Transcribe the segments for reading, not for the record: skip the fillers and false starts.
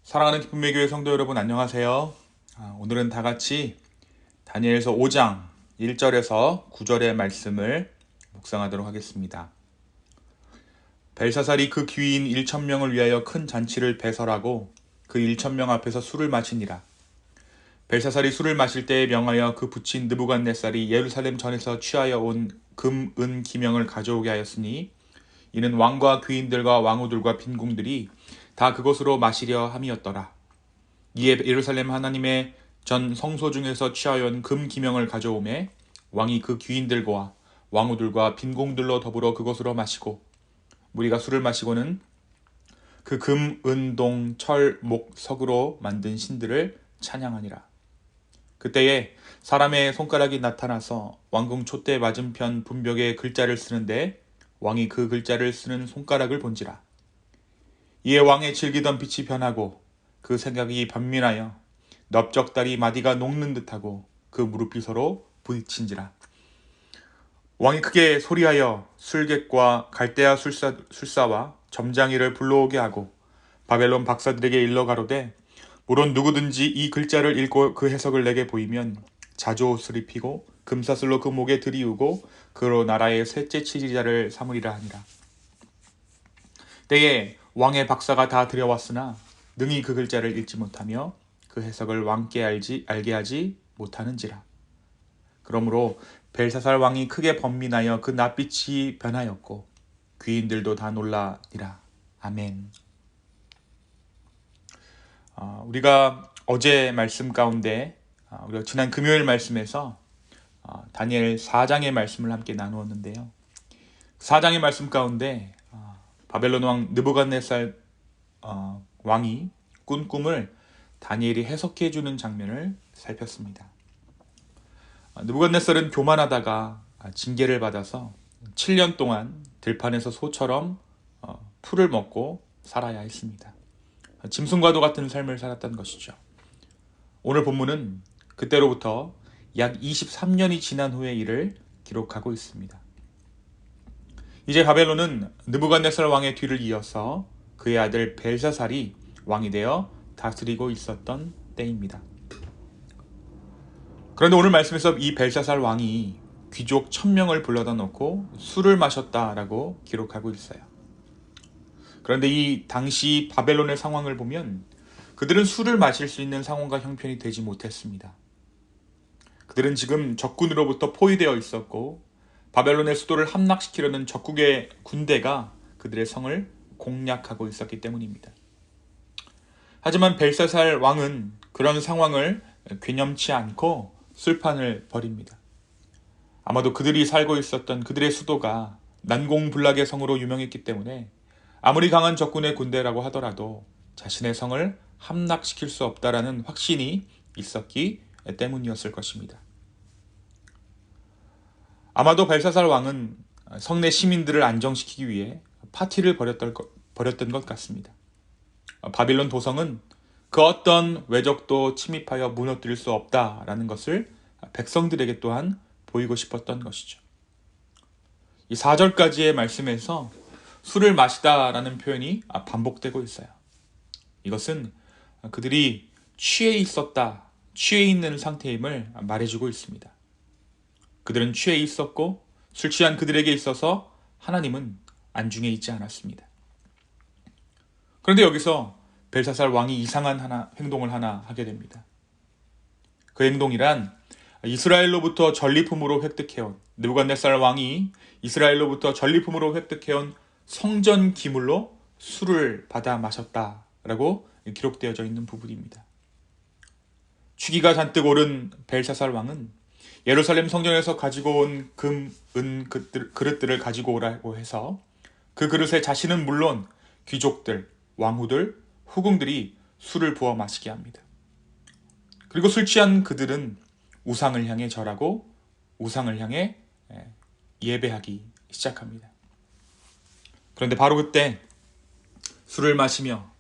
사랑하는 기쁨의 교회 성도 여러분 안녕하세요. 오늘은 다 같이 다니엘서 5장 1절에서 9절의 말씀을 묵상하도록 하겠습니다. 벨사살이 그 귀인 1,000명을 위하여 큰 잔치를 배설하고 그 1,000명 앞에서 술을 마시니라. 벨사살이 술을 마실 때에 명하여 그 부친 느부갓네살이 예루살렘 전에서 취하여 온 금, 은, 기명을 가져오게 하였으니 이는 왕과 귀인들과 왕후들과 빈궁들이 다 그것으로 마시려 함이었더라. 이에 예루살렘 하나님의 전 성소 중에서 취하여 온 금 기명을 가져오매 왕이 그 귀인들과 왕후들과 빈궁들로 더불어 그것으로 마시고 무리가 술을 마시고는 그 금, 은, 동, 철, 목, 석으로 만든 신들을 찬양하니라. 그때에 사람의 손가락이 나타나서 왕궁 촛대 맞은편 분벽에 글자를 쓰는데 왕이 그 글자를 쓰는 손가락을 본지라. 이에 왕의 즐기던 빛이 변하고 그 생각이 반민하여 넓적다리 마디가 녹는 듯하고 그 무릎이 서로 부딪힌지라. 왕이 크게 소리하여 술객과 갈대아 술사와 점장이를 불러오게 하고 바벨론 박사들에게 일러 가로되 물론 누구든지 이 글자를 읽고 그 해석을 내게 보이면 자조옷을 입히고 금사슬로 그 목에 들이우고 그로 나라의 셋째 치리자를 삼으리라 하니라. 때에 왕의 박사가 다 들여왔으나 능히 그 글자를 읽지 못하며 그 해석을 왕께 알게 하지 못하는지라. 그러므로 벨사살 왕이 크게 번민하여 그 낯빛이 변하였고 귀인들도 다 놀라니라. 아멘. 우리가 어제 말씀 가운데 우리가 지난 금요일 말씀에서 다니엘 4장의 말씀을 함께 나누었는데요. 4장의 말씀 가운데 바벨론 왕 느부갓네살 왕이 꾼 꿈을 다니엘이 해석해 주는 장면을 살폈습니다. 느부갓네살은 교만하다가 징계를 받아서 7년 동안 들판에서 소처럼 풀을 먹고 살아야 했습니다. 짐승과도 같은 삶을 살았던 것이죠. 오늘 본문은 그때로부터 약 23년이 지난 후의 일을 기록하고 있습니다. 이제 바벨론은 느부갓네살 왕의 뒤를 이어서 그의 아들 벨사살이 왕이 되어 다스리고 있었던 때입니다. 그런데 오늘 말씀에서 이 벨사살 왕이 귀족 1,000명을 불러다 놓고 술을 마셨다라고 기록하고 있어요. 그런데 이 당시 바벨론의 상황을 보면 그들은 술을 마실 수 있는 상황과 형편이 되지 못했습니다. 그들은 지금 적군으로부터 포위되어 있었고 바벨론의 수도를 함락시키려는 적국의 군대가 그들의 성을 공략하고 있었기 때문입니다. 하지만 벨사살 왕은 그런 상황을 괴념치 않고 술판을 벌입니다. 아마도 그들이 살고 있었던 그들의 수도가 난공불락의 성으로 유명했기 때문에 아무리 강한 적군의 군대라고 하더라도 자신의 성을 함락시킬 수 없다라는 확신이 있었기 때문이었을 것입니다. 아마도 벨사살 왕은 성내 시민들을 안정시키기 위해 파티를 벌였던 것 같습니다. 바빌론 도성은 그 어떤 외적도 침입하여 무너뜨릴 수 없다라는 것을 백성들에게 또한 보이고 싶었던 것이죠. 이 4절까지의 말씀에서 술을 마시다라는 표현이 반복되고 있어요. 이것은 그들이 취해 있었다, 취해 있는 상태임을 말해주고 있습니다. 그들은 취해 있었고 술 취한 그들에게 있어서 하나님은 안중에 있지 않았습니다. 그런데 여기서 벨사살 왕이 이상한 행동을 하나 하게 됩니다. 그 행동이란 이스라엘로부터 전리품으로 획득해온 느부갓네살 왕이 이스라엘로부터 전리품으로 획득해온 성전 기물로 술을 받아 마셨다라고 기록되어져 있는 부분입니다. 취기가 잔뜩 오른 벨사살 왕은 예루살렘 성전에서 가지고 온 금, 은 그릇들을 가지고 오라고 해서 그 그릇에 자신은 물론 귀족들, 왕후들, 후궁들이 술을 부어 마시게 합니다. 그리고 술 취한 그들은 우상을 향해 절하고 우상을 향해 예배하기 시작합니다. 그런데 바로 그때 술을 마시며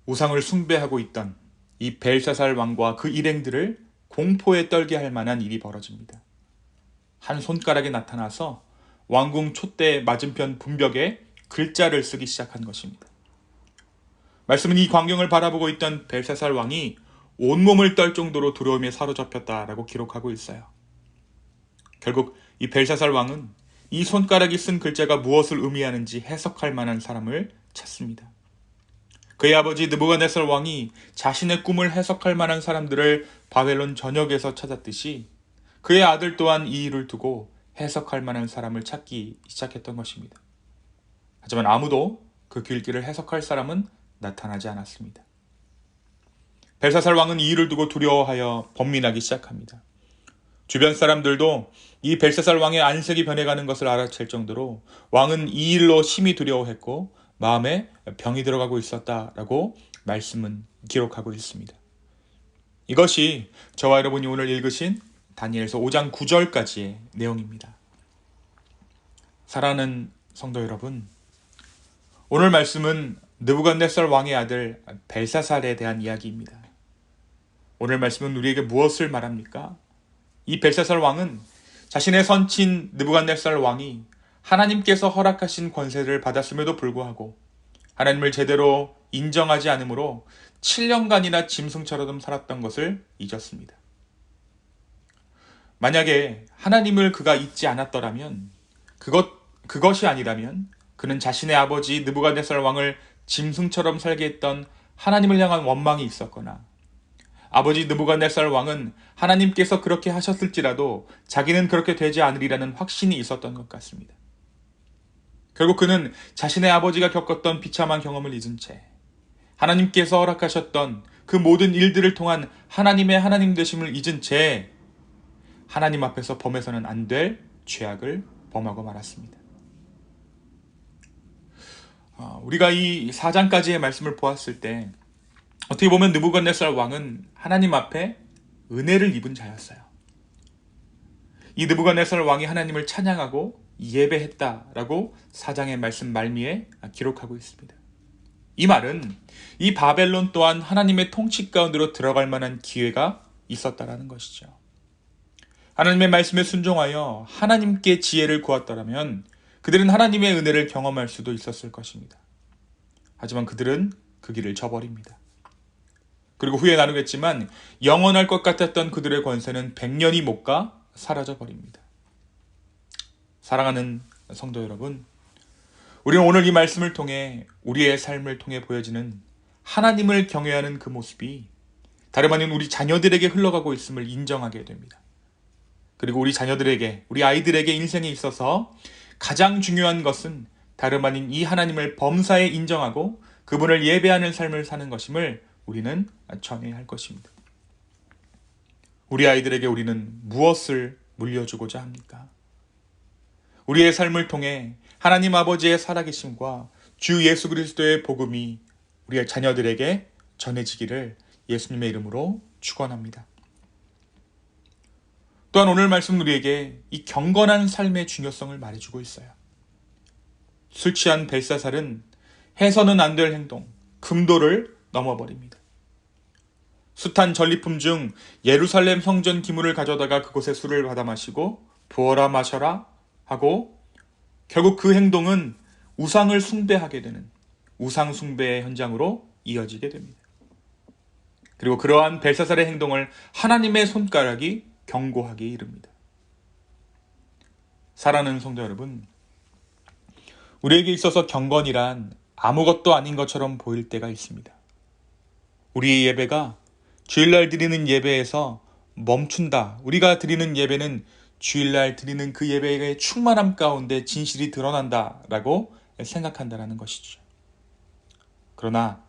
우상을 숭배하고 있던 이 벨사살 왕과 그 일행들을 공포에 떨게 할 만한 일이 벌어집니다. 한 손가락이 나타나서 왕궁 촛대 맞은편 분벽에 글자를 쓰기 시작한 것입니다. 말씀은 이 광경을 바라보고 있던 벨사살 왕이 온몸을 떨 정도로 두려움에 사로잡혔다라고 기록하고 있어요. 결국 이 벨사살 왕은 이 손가락이 쓴 글자가 무엇을 의미하는지 해석할 만한 사람을 찾습니다. 그의 아버지 느부갓네살 왕이 자신의 꿈을 해석할 만한 사람들을 바벨론 전역에서 찾았듯이 그의 아들 또한 이 일을 두고 해석할 만한 사람을 찾기 시작했던 것입니다. 하지만 아무도 그 글귀를 해석할 사람은 나타나지 않았습니다. 벨사살 왕은 이 일을 두고 두려워하여 번민하기 시작합니다. 주변 사람들도 이 벨사살 왕의 안색이 변해가는 것을 알아챌 정도로 왕은 이 일로 심히 두려워했고 마음에 병이 들어가고 있었다라고 말씀은 기록하고 있습니다. 이것이 저와 여러분이 오늘 읽으신 다니엘서 5장 9절까지의 내용입니다. 사랑하는 성도 여러분, 오늘 말씀은 느부갓네살 왕의 아들 벨사살에 대한 이야기입니다. 오늘 말씀은 우리에게 무엇을 말합니까? 이 벨사살 왕은 자신의 선친 느부갓네살 왕이 하나님께서 허락하신 권세를 받았음에도 불구하고 하나님을 제대로 인정하지 않으므로 7년간이나 짐승처럼 살았던 것을 잊었습니다. 만약에 하나님을 그가 잊지 않았더라면 그것이 아니라면 그는 자신의 아버지 느부갓네살 왕을 짐승처럼 살게 했던 하나님을 향한 원망이 있었거나 아버지 느부갓네살 왕은 하나님께서 그렇게 하셨을지라도 자기는 그렇게 되지 않으리라는 확신이 있었던 것 같습니다. 결국 그는 자신의 아버지가 겪었던 비참한 경험을 잊은 채 하나님께서 허락하셨던 그 모든 일들을 통한 하나님의 하나님 되심을 잊은 채 하나님 앞에서 범해서는 안 될 죄악을 범하고 말았습니다. 우리가 이 4장까지의 말씀을 보았을 때 어떻게 보면 느부갓네살 왕은 하나님 앞에 은혜를 입은 자였어요. 이 느부갓네살 왕이 하나님을 찬양하고 예배했다라고 4장의 말씀 말미에 기록하고 있습니다. 이 말은 이 바벨론 또한 하나님의 통치 가운데로 들어갈 만한 기회가 있었다라는 것이죠. 하나님의 말씀에 순종하여 하나님께 지혜를 구했더라면 그들은 하나님의 은혜를 경험할 수도 있었을 것입니다. 하지만 그들은 그 길을 저버립니다. 그리고 후에 나누겠지만 영원할 것 같았던 그들의 권세는 100년이 못 가 사라져버립니다. 사랑하는 성도 여러분, 우리는 오늘 이 말씀을 통해 우리의 삶을 통해 보여지는 하나님을 경외하는 그 모습이 다름 아닌 우리 자녀들에게 흘러가고 있음을 인정하게 됩니다. 그리고 우리 자녀들에게, 우리 아이들에게 인생에 있어서 가장 중요한 것은 다름 아닌 이 하나님을 범사에 인정하고 그분을 예배하는 삶을 사는 것임을 우리는 전해야 할 것입니다. 우리 아이들에게 우리는 무엇을 물려주고자 합니까? 우리의 삶을 통해 하나님 아버지의 살아계심과 주 예수 그리스도의 복음이 우리의 자녀들에게 전해지기를 예수님의 이름으로 축원합니다. 또한 오늘 말씀 우리에게 이 경건한 삶의 중요성을 말해주고 있어요. 술 취한 벨사살은 해서는 안 될 행동, 금도를 넘어버립니다. 숱한 전리품 중 예루살렘 성전 기물을 가져다가 그곳에 술을 받아 마시고 부어라 마셔라 하고 결국 그 행동은 우상을 숭배하게 되는 우상 숭배의 현장으로 이어지게 됩니다. 그리고 그러한 벨사살의 행동을 하나님의 손가락이 경고하기에 이릅니다. 사랑하는 성도 여러분, 우리에게 있어서 경건이란 아무것도 아닌 것처럼 보일 때가 있습니다. 우리의 예배가 주일날 드리는 예배에서 멈춘다. 우리가 드리는 예배는 주일날 드리는 그 예배의 충만함 가운데 진실이 드러난다라고 생각한다는 것이죠. 그러나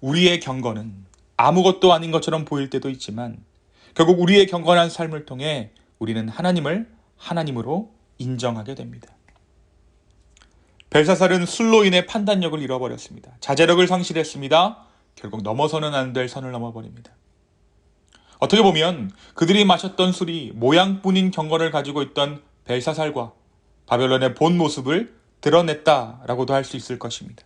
우리의 경건은 아무것도 아닌 것처럼 보일 때도 있지만 결국 우리의 경건한 삶을 통해 우리는 하나님을 하나님으로 인정하게 됩니다. 벨사살은 술로 인해 판단력을 잃어버렸습니다. 자제력을 상실했습니다. 결국 넘어서는 안 될 선을 넘어버립니다. 어떻게 보면 그들이 마셨던 술이 모양뿐인 경건을 가지고 있던 벨사살과 바벨론의 본 모습을 드러냈다라고도 할 수 있을 것입니다.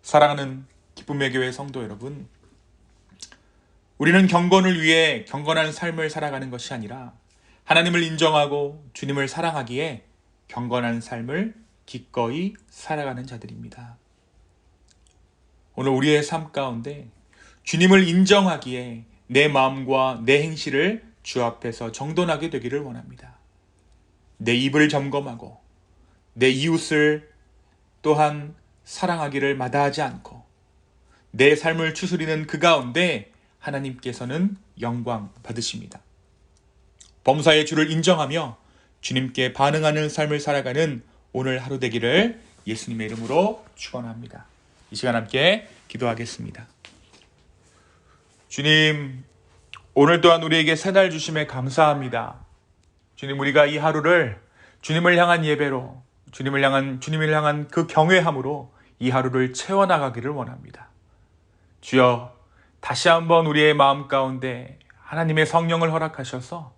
사랑하는 기쁨의 교회 성도 여러분, 우리는 경건을 위해 경건한 삶을 살아가는 것이 아니라 하나님을 인정하고 주님을 사랑하기에 경건한 삶을 기꺼이 살아가는 자들입니다. 오늘 우리의 삶 가운데 주님을 인정하기에 내 마음과 내 행실을 주 앞에서 정돈하게 되기를 원합니다. 내 입을 점검하고 내 이웃을 또한 사랑하기를 마다하지 않고 내 삶을 추스리는 그 가운데 하나님께서는 영광 받으십니다. 범사의 주를 인정하며 주님께 반응하는 삶을 살아가는 오늘 하루 되기를 예수님의 이름으로 축원합니다. 이 시간 함께 기도하겠습니다. 주님, 오늘 또한 우리에게 새날 주심에 감사합니다. 주님, 우리가 이 하루를 주님을 향한 예배로, 주님을 향한 그 경외함으로 이 하루를 채워나가기를 원합니다. 주여, 다시 한번 우리의 마음 가운데 하나님의 성령을 허락하셔서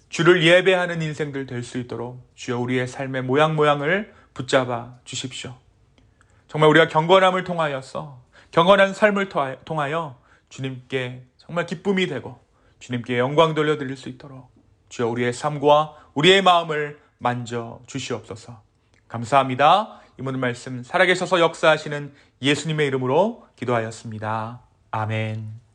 주를 예배하는 인생들 될 수 있도록 주여 우리의 삶의 모양을 붙잡아 주십시오. 정말 우리가 경건함을 통하여서 경건한 삶을 통하여 주님께 정말 기쁨이 되고 주님께 영광 돌려드릴 수 있도록 주여 우리의 삶과 우리의 마음을 만져 주시옵소서. 감사합니다. 이 모든 말씀 살아계셔서 역사하시는 예수님의 이름으로 기도하였습니다. 아멘.